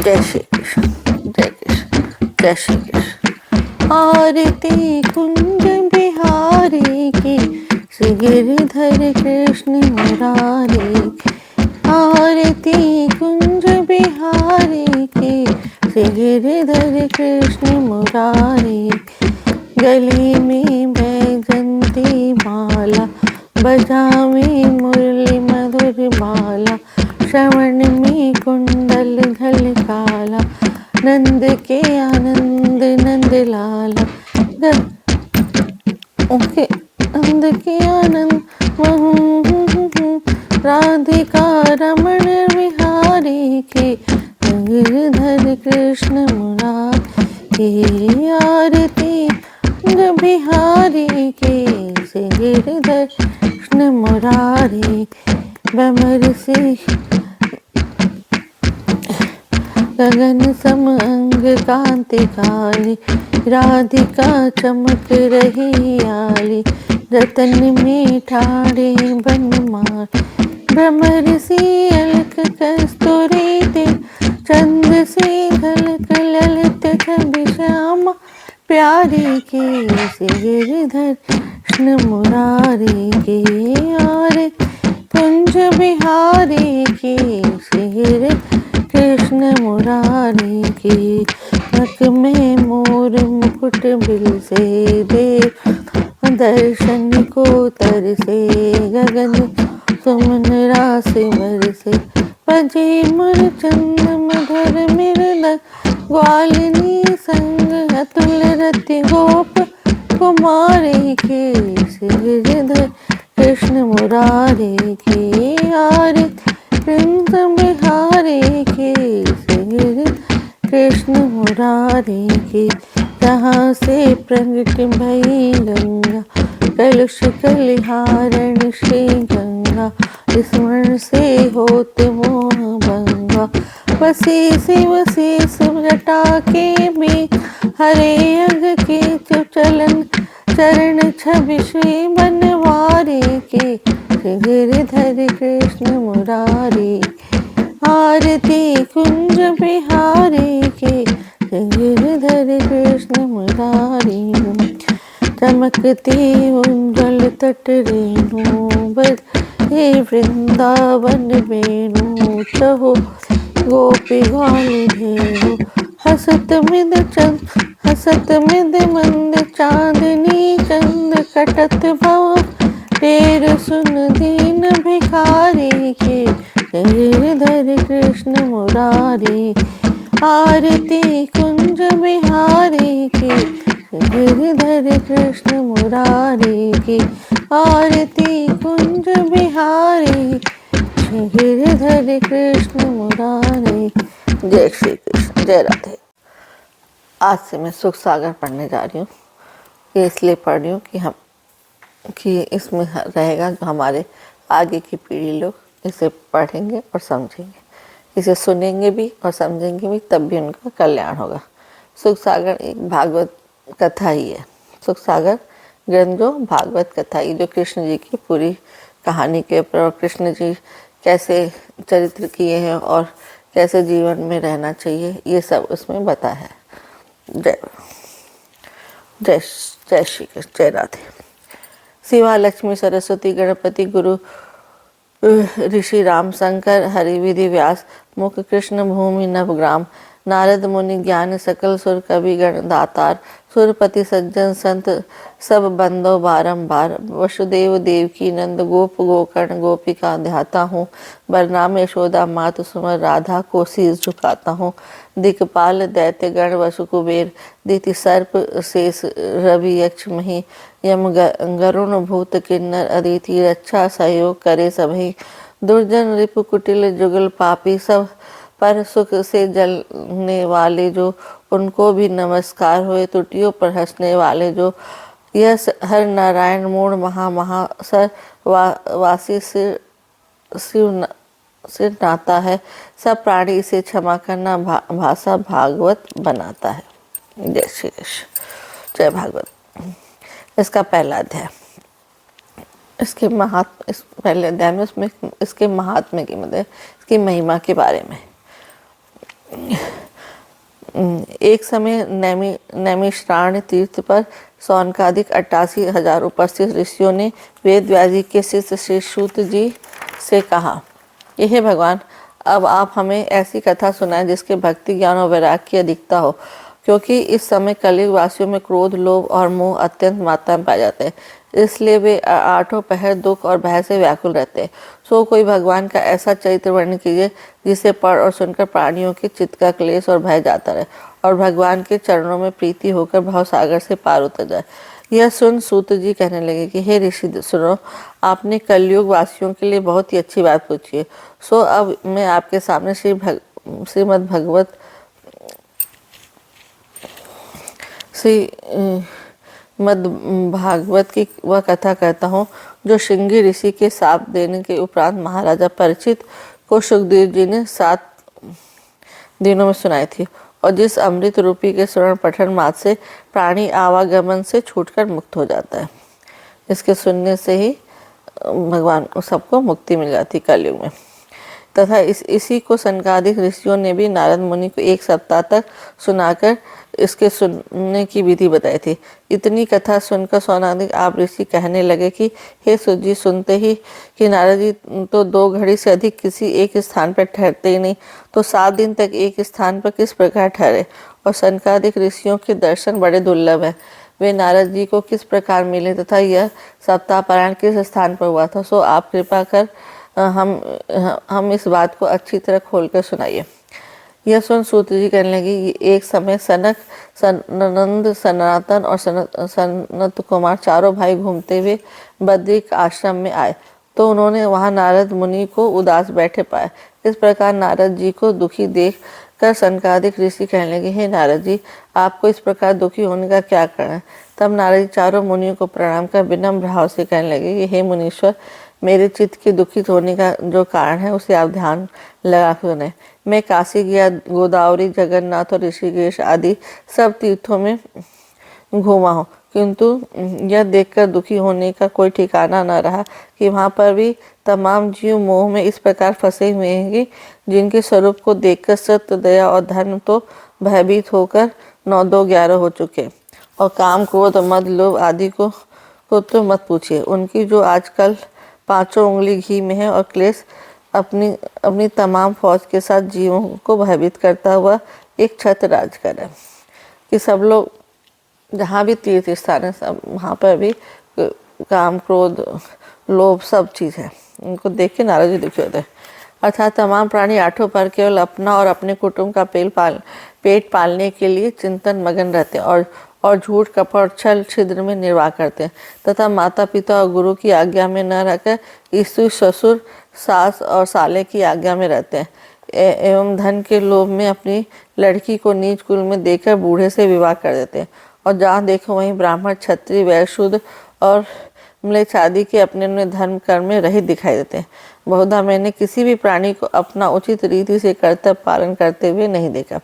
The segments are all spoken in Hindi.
जय श्री कृष्ण, जय कृष्ण, जय श्री कृष्ण। आरती कुंज बिहारी की, श्री गिरधर कृष्ण मुरारी। आरती कुंज बिहारी की, श्री गिरधर कृष्ण मुरारी। गले में बैजंती माला, बजावे मुरली मधुर बाला। श्रवण में कुंडल झलकाला, नंद के आनंद नंद लाला। ओके, नंद के आनंद राधिका रमण विहारी के, गिरधर कृष्ण मुरारी। आरती बिहारी के, गिरधर कृष्ण मुरारी। भ्रमर से गगन सम अंग कांति काली, राधिका चमक रही आली। रतन में ठाड़े बनमाल, भ्रमर से अलक कस्तूरी दे। चंद्र से झलक ललित छवि श्यामा प्यारी के, गिरधर कृष्ण मुरारी के। और कुंज बिहारी के, गिरधर कृष्ण मुरारी की। नक में मोर मुकुट बिल से देव, दर्शन को तरसे गगन सुमन रास बरसे। बजे मुर चंद मधुर मृदंग, ग्वालिनी संग अतुल रति गोप कुमारी के, गिरधर कृष्ण मुरारी की। आरती कुंज बिहारी के, गिरधर कृष्ण मुरारी की। जहाँ से प्रगट भई गंगा, कलुष कलिहारण श्री गंगा। स्मरण से होत मोह भंगा, बसे शिव शेष जटा के बीच। हरे अंग के चलन चरण छवि श्री बनवारी के, गिरधर कृष्ण मुरारी। आरती कुंज बिहारी के, गिरधर कृष्ण मुरारी। चमकती उज्ज्वल तट रेणु, हे वृंदावन वेणु। चहो गोपी ग्वाल धेनु, हसत मिद मंद चांदनी चंद। कटत भव तेर सुन दीन भिखारी के, गिरधर कृष्ण मुरारी। आरती कुंज बिहारी के, गिरधर कृष्ण मुरारी की। आरती कुंज बिहारी, गिरधर कृष्ण मुरारी। जय श्री कृष्ण, जय राधे। आज से मैं सुख सागर पढ़ने जा रही हूँ। ये इसलिए पढ़ रही हूँ कि इसमें रहेगा जो हमारे आगे की पीढ़ी लोग इसे पढ़ेंगे और समझेंगे, इसे सुनेंगे भी और समझेंगे भी, तब भी उनका कल्याण होगा। सुख सागर एक भागवत कथा ही है। सुख सागर ग्रंथ जो भागवत कथा ही, जो कृष्ण जी की पूरी कहानी के ऊपर, और कृष्ण जी कैसे चरित्र किए हैं और कैसे जीवन में रहना चाहिए, ये सब उसमें बता है। जय जय जय श्री कृष्ण, जय राधे। शिवा लक्ष्मी सरस्वती गणपति गुरु ऋषि राम शंकर हरि विधि व्यास, मुख कृष्ण भूमि नवग्राम। नारद मुनि ज्ञान सकल सुर कवि गण दातार। सुरपति सज्जन संत सब बंदो बारंबार। वसुदेव देवकी नंद गोप गोकर्ण गोपिका ध्याता हूँ। बरनाम यशोदा मात सुमर राधा को शीस झुकाता हूँ। दिक्पाल दैत्य गण वसु कुबेर, दिति सर्प शेष रवि यक्ष मही। यम गरुण भूत किन्नर अदिति, रक्षा सहयोग करे सभी। दुर्जन रिपु कुटिल जुगल पापी, सब पर सुख से जलने वाले जो। उनको भी नमस्कार होए, त्रुटियों पर हंसने वाले जो। यह हर नारायण मूढ़ महासर वासी सिर नाता है। सब प्राणी इसे क्षमा करना भाषा भागवत बनाता है। जय श्री कृष्ण, जय भागवत। इसका पहला अध्याय, इस पहले अध्याय में इसके महात्म्य की, मतलब इसकी महिमा के बारे में। एक समय नैमिषारण्य तीर्थ पर सौनकादिक 88,000 उपस्थित ऋषियों ने वेद व्यास जी के शिष्य श्री सूत जी से कहा, यह भगवान, अब आप हमें ऐसी कथा सुनाएं जिसके भक्ति ज्ञान और वैराग्य की अधिकता हो, क्योंकि इस समय कलयुग वासियों में क्रोध, लोभ और मोह अत्यंत मात्रा में पाए जाते हैं। इसलिए वे आठों पहर दुख और भय से व्याकुल रहते हैं। सो कोई भगवान का ऐसा चरित्र वर्णन कीजिए जिसे पढ़ और सुनकर प्राणियों के चित्त का क्लेश और भय जाता रहे और भगवान के चरणों में प्रीति होकर भाव सागर से पार उतर जाए। यह सुन सूत जी कहने लगे कि हे ऋषि सुनो, आपने कलयुग वासियों के लिए बहुत ही अच्छी बात पूछी है। सो अब मैं आपके सामने श्रीमद् भागवत की वह कथा कहता हूँ जो श्रृंगी ऋषि के शाप देने के उपरांत महाराजा परीक्षित को सुखदेव जी ने 7 दिनों में सुनाई थी, और जिस अमृत रूपी के श्रवण पठन मात्र से प्राणी आवागमन से छूटकर मुक्त हो जाता है। इसके सुनने से ही भगवान सबको मुक्ति मिल जाती कलयुग में। तथा इसी को सनकादिक ऋषियों ने भी नारद मुनि को 1 सप्ताह तक सुनाकर इसके सुनने की विधि बताई थी। इतनी कथा सुनकर सौनादिक आप ऋषि कहने लगे कि हे सूत जी, सुनते ही कि नारद जी तो 2 घड़ी से अधिक किसी एक स्थान पर ठहरते ही नहीं, तो 7 दिन तक एक स्थान पर किस प्रकार ठहरे। और सनकादिक ऋषियों के दर्शन बड़े दुर्लभ हैं। वे नारद जी को किस प्रकार मिले तथा यह सप्ताह पारायण किस स्थान पर हुआ था, सो आप कृपा कर हम इस बात को अच्छी तरह खोलकर सुनाइए। यह सुन सूत जी कहने लगी, एक समय सनक, सनंद, सनातन और सनत कुमार चारों भाई घूमते हुए बद्रिक आश्रम में आए, तो उन्होंने वहां नारद मुनि को उदास बैठे पाया। इस प्रकार नारद जी को दुखी देख कर सनकादिक ऋषि कहने लगे, हे नारद जी, आपको इस प्रकार दुखी होने का क्या कारण है। तब नारद जी चारों मुनियों को प्रणाम कर विनम्र भाव से कहने लगे कि हे मुनीश्वर, मेरे चित्त के दुखित होने का जो कारण है उसे आप ध्यान लगा सुने। मैं काशी गया, गोदावरी, जगन्नाथ और ऋषिकेश आदि सब तीर्थों में घूमा हूँ, किंतु यह देखकर दुखी होने का कोई ठिकाना न रहा कि वहाँ पर भी तमाम जीव मोह में इस प्रकार फंसे हुए हैं कि जिनके स्वरूप को देखकर सत्य, दया और धर्म तो भयभीत होकर 9-2-11 हो चुके, और काम, क्रोध, मद, लोभ आदि को तो मत पूछिए। उनकी जो आजकल 5 उंगली घी में है और क्लेश अपनी तमाम फौज के साथ जीवों को भयभीत करता हुआ एक छत्र राज करे कि सब लोग जहाँ भी तीर्थ स्थान है सब वहाँ पर भी काम, क्रोध, लोभ सब चीज़ है। उनको देख के नारद जी दुखी होते हैं। अर्थात तमाम प्राणी 8 पर केवल अपना और अपने कुटुंब का पेट पालने के लिए चिंतन मगन रहते हैं और झूठ, कपट, छल, छिद्र में निर्वाह करते हैं तथा माता पिता और गुरु की आज्ञा में न रहकर स्त्री, ससुर, सास और साले की आज्ञा में रहते हैं एवं धन के लोभ में अपनी लड़की को नीच कुल में देकर बूढ़े से विवाह कर देते हैं, और जहाँ देखो वहीं ब्राह्मण, क्षत्रिय, वैश्य, शूद्र और म्लेच्छ आदि के अपने धर्म कर्म में रहित दिखाई देते हैं। बहुधा मैंने किसी भी प्राणी को अपना उचित रीति से कर्तव्य पालन करते हुए नहीं देखा।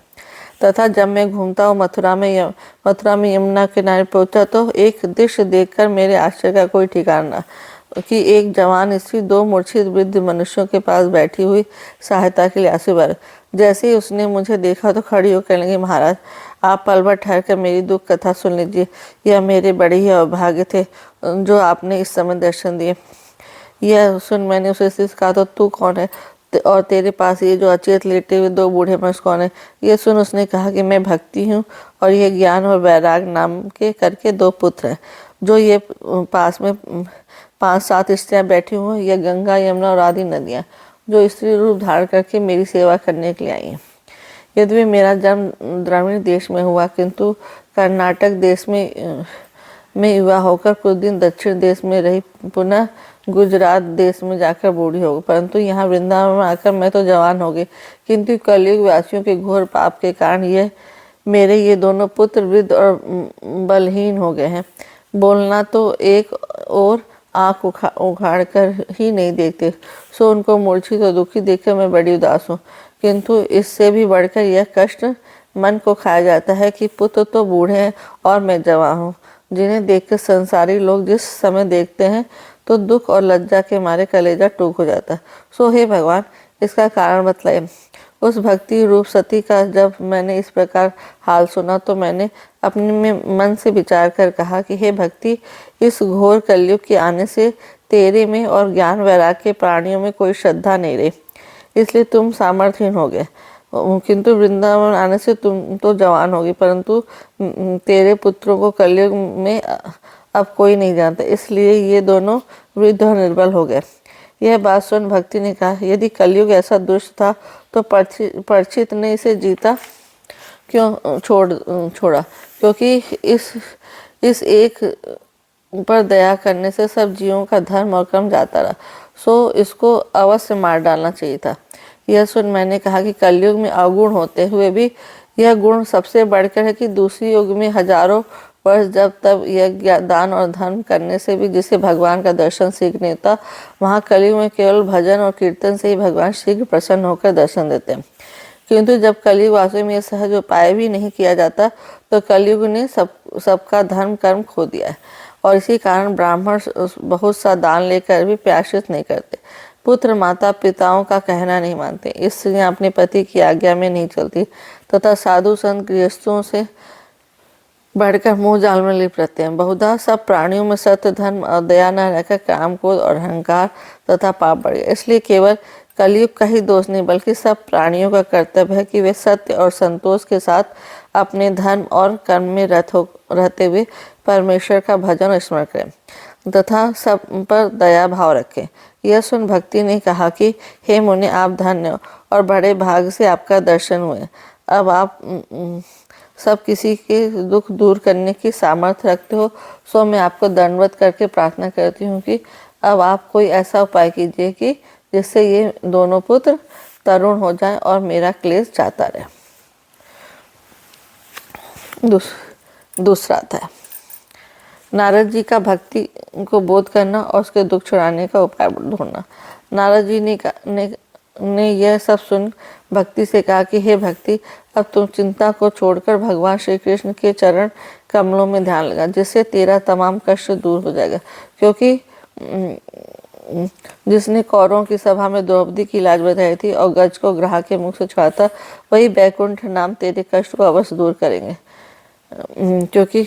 तथा जब मैं घूमता हूँ मथुरा में यमुना किनारे पहुंचा तो एक दृश्य देखकर मेरे आश्चर्य का कोई ठिकाना न कि एक जवान स्त्री 2 मूर्छित वृद्ध मनुष्यों के पास बैठी हुई सहायता के लिए आंसू भर। जैसे ही उसने मुझे देखा तो खड़ी होकर कहने लगी, महाराज, आप पल भर ठहर कर मेरी दुख कथा सुन लीजिए। यह मेरे बड़े ही अभाग्य थे जो आपने इस समय दर्शन दिए। यह सुन मैंने उसे कहा, तो तू कौन है और तेरे पास ये जो अचेत लेटे हुए 2 बूढ़े मनुष्य कौन है। यह सुन उसने कहा कि मैं भक्ति हूँ और यह ज्ञान और वैराग नाम के करके 2 पुत्र हैं जो ये पास में 5-7 स्त्रियाँ बैठी हुई। यह गंगा, यमुना और आदि नदियाँ जो स्त्री रूप धारण करके मेरी सेवा करने के लिए आई हैं। यद्यपि मेरा जन्म द्रविड़ देश में हुआ, किंतु कर्नाटक देश में युवा होकर कुछ दिन दक्षिण देश में रही, पुनः गुजरात देश में जाकर बूढ़ी हो गई, परंतु यहाँ वृंदावन में आकर मैं तो जवान हो गई, किंतु कलयुग वासियों के घोर पाप के कारण मेरे ये दोनों पुत्र वृद्ध और बलहीन हो गए हैं। बोलना तो एक और आँख उघाड़ कर ही नहीं देखते, सो उनको मूर्छित और दुखी देखकर मैं बड़ी उदास हूँ। किंतु इससे भी बढ़कर यह कष्ट मन को खाया जाता है कि पुत्र तो बूढ़े हैं और मैं जवान हूँ, जिन्हें देखकर संसारी लोग जिस समय देखते हैं तो दुख और लज्जा के मारे कलेजा टूट हो जाता है। सो हे भगवान, इसका कारण बतलाइए। उस भक्ति रूप सती का जब मैंने इस प्रकार हाल सुना तो मैंने अपने में मन से विचार कर कहा कि हे भक्ति, इस घोर कलयुग के आने से तेरे में और ज्ञान वैराग्य के प्राणियों में कोई श्रद्धा नहीं रही, इसलिए तुम सामर्थ्यहीन हो गए। किंतु वृंदावन आने से तुम तो जवान होगी, परंतु तेरे पुत्रों को कलयुग में अब कोई नहीं जानता, इसलिए ये दोनों वृद्ध और निर्बल हो गए। यह बात सुन भक्ति ने कहा, यदि कलयुग ऐसा दुष्ट था तो परीक्षित ने इसे जीता क्यों छोड़ा, क्योंकि इस एक पर दया करने से सब जीवों का धर्म और कर्म जाता रहा, सो इसको अवश्य मार डालना चाहिए था। यह सुन मैंने कहा कि कलयुग में अवगुण होते हुए भी यह गुण सबसे बढ़कर है कि दूसरी युग में हजारों वर्ष जब तब यह दान और धर्म करने से भी जिसे भगवान का दर्शन शीघ्र नहीं होता, वहाँ कलयुग में केवल भजन और कीर्तन से ही भगवान शीघ्र प्रसन्न होकर दर्शन देते हैं। किंतु जब कलयुग वास्तव में यह सहज उपाय भी नहीं किया जाता तो कलयुग ने सबका धर्म कर्म खो दिया है, और इसी कारण ब्राह्मण बहुत सा दान लेकर भी प्याश्रित नहीं करते, पुत्र माता पिताओं का कहना नहीं मानते, स्त्रियां अपने पति की आज्ञा में नहीं चलती तथा साधु संत गृहस्थों से बढ़कर मुंह जाल में लिप्त रहते हैं। बहुधा सब प्राणियों में सत्य धर्म और दया न रहकर काम क्रोध और अहंकार तथा पाप बढ़ गया। इसलिए केवल कलयुग का ही दोष नहीं बल्कि सब प्राणियों का कर्तव्य है कि वे सत्य और संतोष के साथ अपने धर्म और कर्म में रहते हुए परमेश्वर का भजन और स्मरण करें तथा सब पर दया भाव रखें। यह सुन भक्ति ने कहा कि हे मुनि, आप धन्य हो और बड़े भाग से आपका दर्शन हुए। अब आप सब किसी के दुख दूर करने की सामर्थ्य रखते हो, सो मैं आपको दंडवत करके प्रार्थना करती हूँ कि अब आप कोई ऐसा उपाय कीजिए कि जिससे ये दोनों पुत्र तरुण हो जाएं और मेरा क्लेश जाता रहे। दूसरा अध्याय, नारद जी का भक्ति को बोध करना और उसके दुख छुड़ाने का उपाय ढूंढना। नारद जी ने यह सब सुन भक्ति से कहा कि हे भक्ति, अब तुम चिंता को छोड़कर भगवान श्री कृष्ण के चरण कमलों में ध्यान लगा, जिससे तेरा तमाम कष्ट दूर हो जाएगा। क्योंकि जिसने कौरवों की सभा में द्रौपदी की लाज बधाई थी और गज को ग्राह के मुख से छुड़ाता, वही बैकुंठ नाम तेरे कष्ट को अवश्य दूर करेंगे, क्योंकि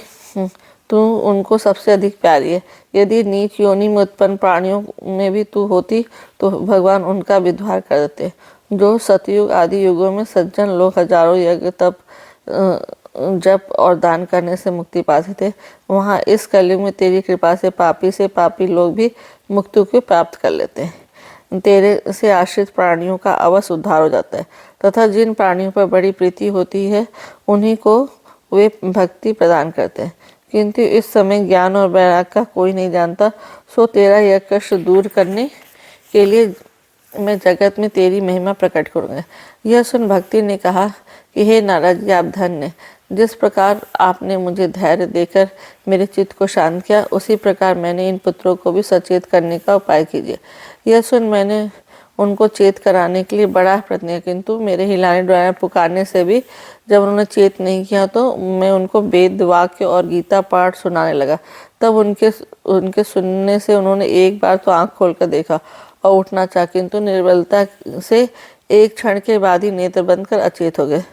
तू उनको सबसे अधिक प्यारी है। यदि नीच योनि में उत्पन्न प्राणियों में भी तू होती तो भगवान उनका विद्वार कर देते। जो सतयुग आदि युगों में सज्जन लोग हजारों यज्ञ तप जप और दान करने से मुक्ति पाते थे, वहाँ इस कलयुग में तेरी कृपा से पापी लोग भी मुक्ति को प्राप्त कर लेते हैं। तेरे से आश्रित प्राणियों का अवश्य उद्धार हो जाता है तथा जिन प्राणियों पर बड़ी प्रीति होती है उन्हीं को वे भक्ति प्रदान करते हैं। किंतु इस समय ज्ञान और वैराग्य का कोई नहीं जानता, सो तेरा यह कष्ट दूर करने के लिए मैं जगत में तेरी महिमा प्रकट करूँगा। यह सुन भक्ति ने कहा कि हे नारद जी, आप धन्य। जिस प्रकार आपने मुझे धैर्य देकर मेरे चित्त को शांत किया, उसी प्रकार मैंने इन पुत्रों को भी सचेत करने का उपाय कीजिए। यह सुन मैंने उनको चेत कराने के लिए बड़ा प्रयत्न किया, किंतु मेरे हिलाने डुलाने पुकारने से भी जब उन्होंने चेत नहीं किया तो मैं उनको वेद वाक्य और गीता पाठ सुनाने लगा। तब उनके सुनने से उन्होंने एक बार तो आंख खोलकर देखा और उठना चाहा, किंतु निर्बलता से एक क्षण के बाद ही नेत्र बंद कर अचेत हो गए।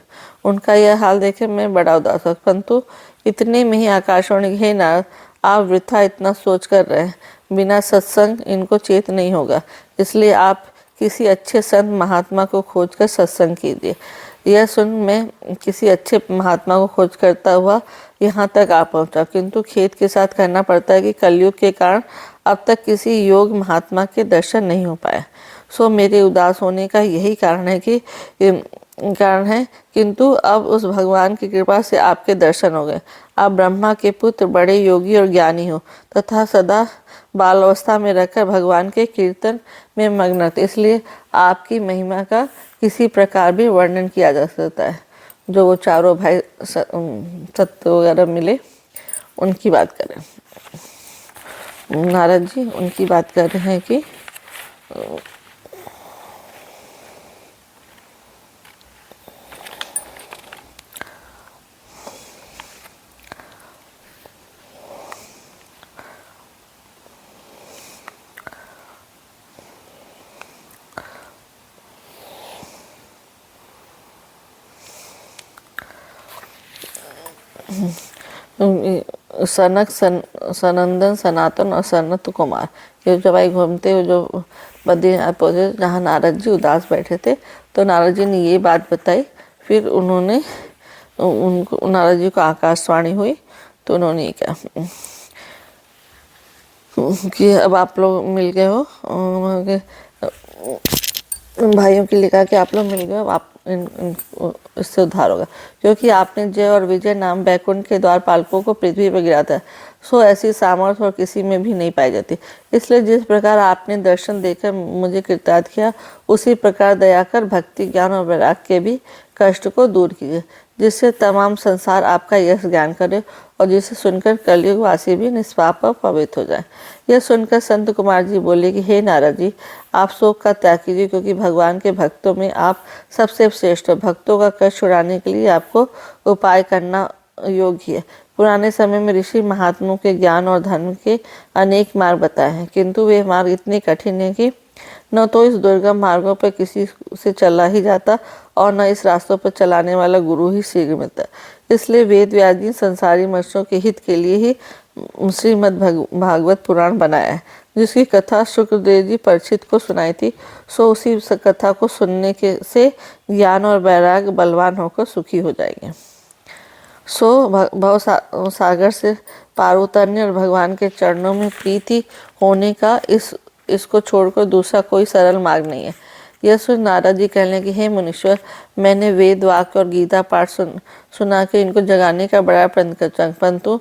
उनका यह हाल देखे मैं बड़ा उदास हुआ, परंतु इतने में ही आकाशवाणी, हे नारद, आप वृथा इतना सोच कर रहे हैं, बिना सत्संग इनको चेत नहीं होगा, इसलिए आप किसी अच्छे संत महात्मा को खोजकर सत्संग कीजिए। यह सुन मैं किसी अच्छे महात्मा को खोज करता हुआ यहाँ तक आ पहुँचा, किंतु खेद के साथ कहना पड़ता है कि कलयुग के कारण अब तक किसी योग महात्मा के दर्शन नहीं हो पाए। सो मेरे उदास होने का यही कारण है, किंतु अब उस भगवान की कृपा से आपके दर्शन हो गए। आप ब्रह्मा के पुत्र, बड़े योगी और ज्ञानी हो तथा सदा बाल अवस्था में रहकर भगवान के कीर्तन में मग्न थे, इसलिए आपकी महिमा का किसी प्रकार भी वर्णन किया जा सकता है। जो वो चारों भाई सत्य वगैरह मिले उनकी बात करें। नारद जी उनकी बात कर रहे हैं कि सनंदन, सनातन और सनत कुमार, ये जो भाई घूमते हुए जो बद्रीनाथ पहुँचे जहाँ नारद जी उदास बैठे थे, तो नारद जी ने ये बात बताई। फिर उन्होंने उनको नारद जी को आकाशवाणी हुई, तो उन्होंने ये कहा कि अब आप लोग मिल गए हो, उन भाइयों के लिए कहा कि आप लोग मिल गए, अब आप इससे उद्धार होगा, क्योंकि आपने जय और विजय नाम बैकुंठ के द्वारपालकों को पृथ्वी पर गिरा था। सो ऐसी सामर्थ्य और किसी में भी नहीं पाई जाती। इसलिए जिस प्रकार आपने दर्शन देकर मुझे कृतार्थ किया, उसी प्रकार दया कर भक्ति, ज्ञान और वैराग्य के भी कष्ट को दूर कीजिए, जिससे तमाम संसार आपका यश ज्ञान करे और जिसे सुनकर कलयुग वासी भी निष्पाप और पवित्र हो जाए। यह सुनकर संत कुमार जी बोले कि हे नारद जी, आप शोक का त्याग कीजिए, क्योंकि भगवान के भक्तों में आप सबसे श्रेष्ठ हो। भक्तों का कष्ट छुड़ाने के लिए आपको उपाय करना योग्य है। पुराने समय में ऋषि महात्माओं के ज्ञान और धर्म के अनेक मार्ग बताए हैं, किंतु वे मार्ग इतने कठिन है कि न तो इस दुर्गम मार्गों पर किसी से चला ही जाता और न इस रास्तों पर चलाने वाला गुरु ही शीघ्र मिलता। इसलिए वेद व्यास जी संसारी मनुष्यों के हित के लिए ही श्रीमद् भागवत पुराण बनाया है, जिसकी कथा शुक्रदेव जी परीक्षित को सुनाई थी। सो उसी कथा को सुनने के से ज्ञान और वैराग्य बलवान होकर सुखी हो जाएंगे। सो भव सागर से पार उतरने और भगवान के चरणों में प्रीति होने का इसको छोड़कर दूसरा कोई सरल मार्ग नहीं है। यह सुन नारद जी कहने लगे, हे मुनीश्वर, मैंने वेद वाक्य और गीता पाठ सुना के इनको जगाने का बड़ा प्रयत्न कर, परंतु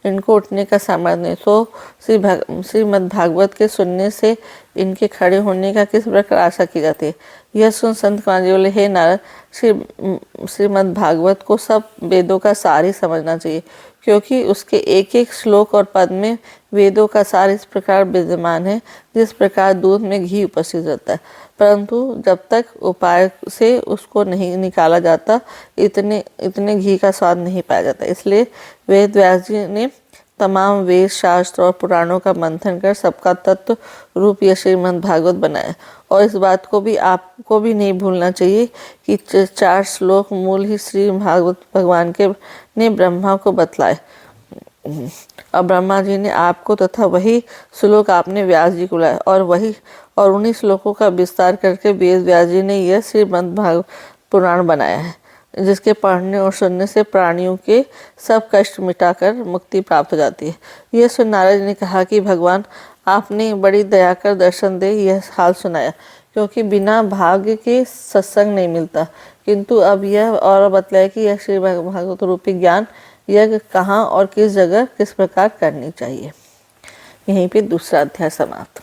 इनको उठने का सामर्थ्य नहीं। तो श्रीमद् भागवत के सुनने से इनके खड़े होने का किस प्रकार आशा की जाती है। यह सुन संत कुमार जी बोले, हे नारद, श्रीमद् भागवत को सब वेदों का सार ही समझना चाहिए, क्योंकि उसके एक एक श्लोक और पद में वेदों का सार इस प्रकार विद्यमान है जिस प्रकार दूध में घी उपस्थित रहता है, परंतु जब तक उपाय से उसको नहीं निकाला जाता इतने घी का स्वाद नहीं पाया जाता। इसलिए वेद व्यास जी ने तमाम वेद शास्त्र और पुराणों का मंथन कर सबका तत्व रूप यह श्रीमद् भागवत बनाया। और इस बात को भी आपको भी नहीं भूलना चाहिए कि 4 श्लोक मूल ही श्री भागवत भगवान के ने ब्रह्मा को बतलाए, और ब्रह्मा जी ने आपको तथा वही श्लोक आपने व्यास जी को लाया, और उन्हीं श्लोकों का विस्तार करके वेद व्यास जी ने यह श्रीमद् भागवत पुराण बनाया है, जिसके पढ़ने और सुनने से प्राणियों के सब कष्ट मिटाकर मुक्ति प्राप्त हो जाती है। यह सुन नारद जी ने कहा कि भगवान, आपने बड़ी दया कर दर्शन दे यह हाल सुनाया, क्योंकि बिना भाग्य के सत्संग नहीं मिलता। किंतु अब यह और बतलाया कि यह श्री भागवत रूपी ज्ञान यज्ञ कहाँ और किस जगह किस प्रकार करनी चाहिए। यहीं पे दूसरा अध्याय समाप्त।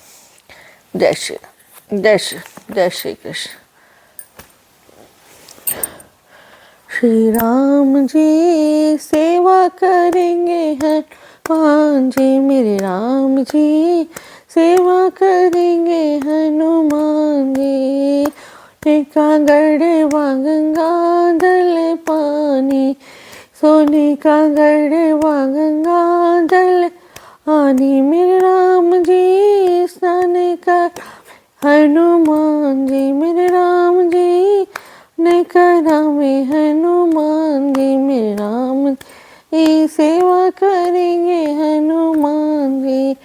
जय श्री जय श्री कृष्ण। श्री राम जी सेवा करेंगे हनुमान जी, मेरे राम जी सेवा करेंगे हनुमान जी। का गढ़वा गंगा जल पानी, सोने का गढ़वा गंगा जल पानी, मेरे राम जी स्नान कर हनुमान जी, मेरे राम जी ने करा में हनुमान जी, मेरे राम जी सेवा करेंगे हनुमान जी।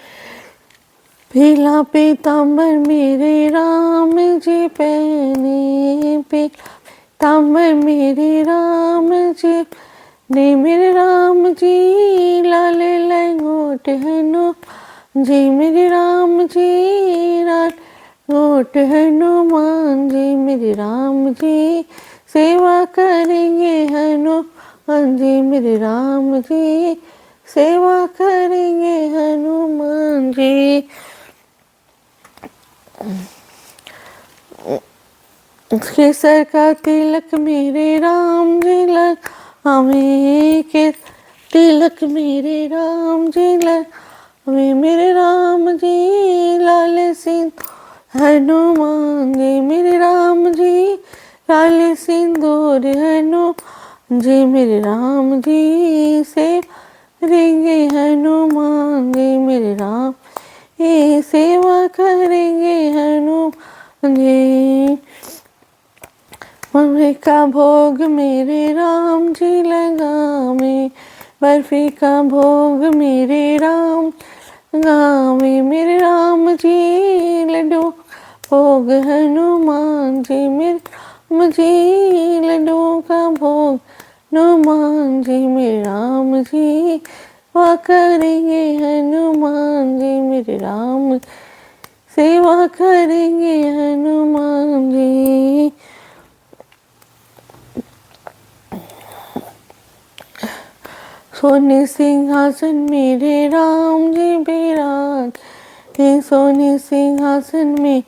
पीला पीताम्बर मेरे राम जी पहने, पीताम्बर मेरे राम जी ने, मेरे राम जी लाल लंगोट हनुमान जी, मेरे राम जी लाल लंगोट हनुमान जी, मेरे राम जी सेवा करेंगे हनुमान जी, मेरे राम जी सेवा करेंगे हनुमान जी। केसर का तिलक मेरे राम जी लगावे, के तिलक मेरे राम जी लगावे, मेरे राम जी लाल सिंदूर हनुमान जी, मेरे राम जी लाल सिंदूर हनुमान जी, मेरे राम जी सेवा करेंगे हनुमान जी, मेरे राम जी सेवा करेंगे हनुमान जी। मम्मी का भोग मेरे राम जी लगावे, बर्फी का भोग मेरे राम गावे, मेरे राम जी लड्डू भोग हनुमान जी, मेरे राम जी लड्डू का भोग हनुमान जी, मेरे राम जी सेवा करेंगे हनुमान जी, मेरे राम सेवा करेंगे हनुमान जी। सोने सिंहासन मेरे राम जी बिराजे, सोने सिंहासन में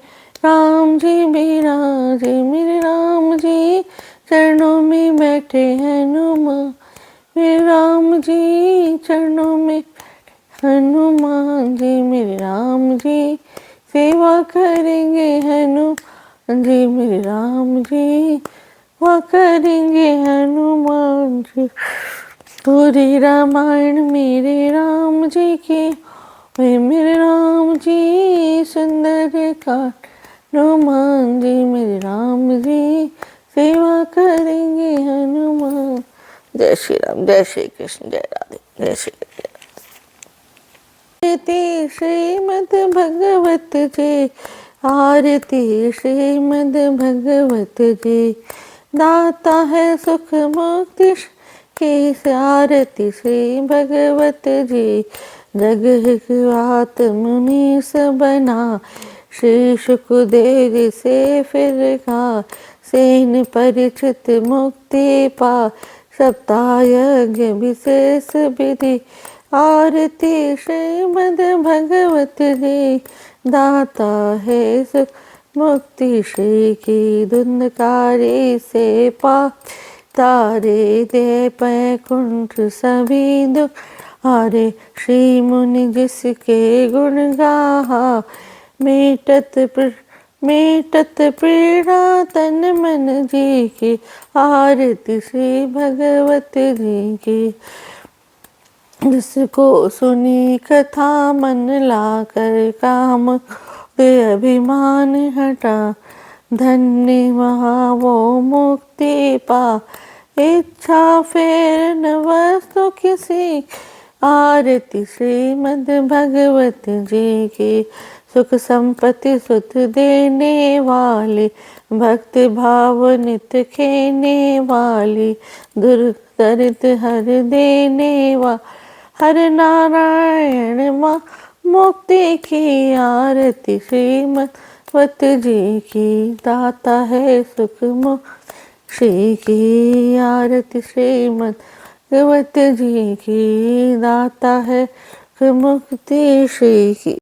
राम जी बिराजे, मेरे राम जी चरणों में बैठे हनुमान, मेरे राम जी चरणों में हनुमान जी, मेरे राम जी सेवा करेंगे हनुमान जी, मेरे राम जी सेवा करेंगे हनुमान जी। पूरी रामायण मेरे राम जी की, वे मेरे राम जी सुंदर कांड हनुमान जी, मेरे राम जी सेवा करेंगे हनुमान। जय श्री राम, जय श्री कृष्ण, जय राधे, जय श्री कृष्ण। आरती श्रीमद् भगवत जी, आरती श्रीमद् भगवत जी, दाता है सुख मुक्ति की आरती श्री भगवत जी। जग हित मुनीस बना, श्री सुखदेव से फिर कहा, सेन परिचित मुक्ति पा, सप्ताह यज्ञ विशेष विधि। आरती श्रीमद् भगवत जी, दाता है सुख मुक्ति श्री की, धुंधकारी से पा तारे दे पैकुंठ सभी दुख हारे। श्री मुनि जिसके गुण गाहा, मेटत पीड़ा तन मन जी की। आरती श्री भगवत जी की। जिसको सुनी कथा मन लाकर काम दे अभिमान हटा, धन्य वहाँ वो मुक्ति पा, इच्छा फेर न वस्तु किसी। आरती श्रीमद् भगवत जी की। सुख संपत्ति सुख देने वाली, भक्ति भाव नित खेने वाली, दुर्दरित हर देने वाली, हर नारायण माँ मुक्ति की। आरती श्रीमद् जी की, दाता है सुख मुक्ति श्री की। आरती श्रीमद् भगवत जी की, दाता है सुख मुक्ति श्री की।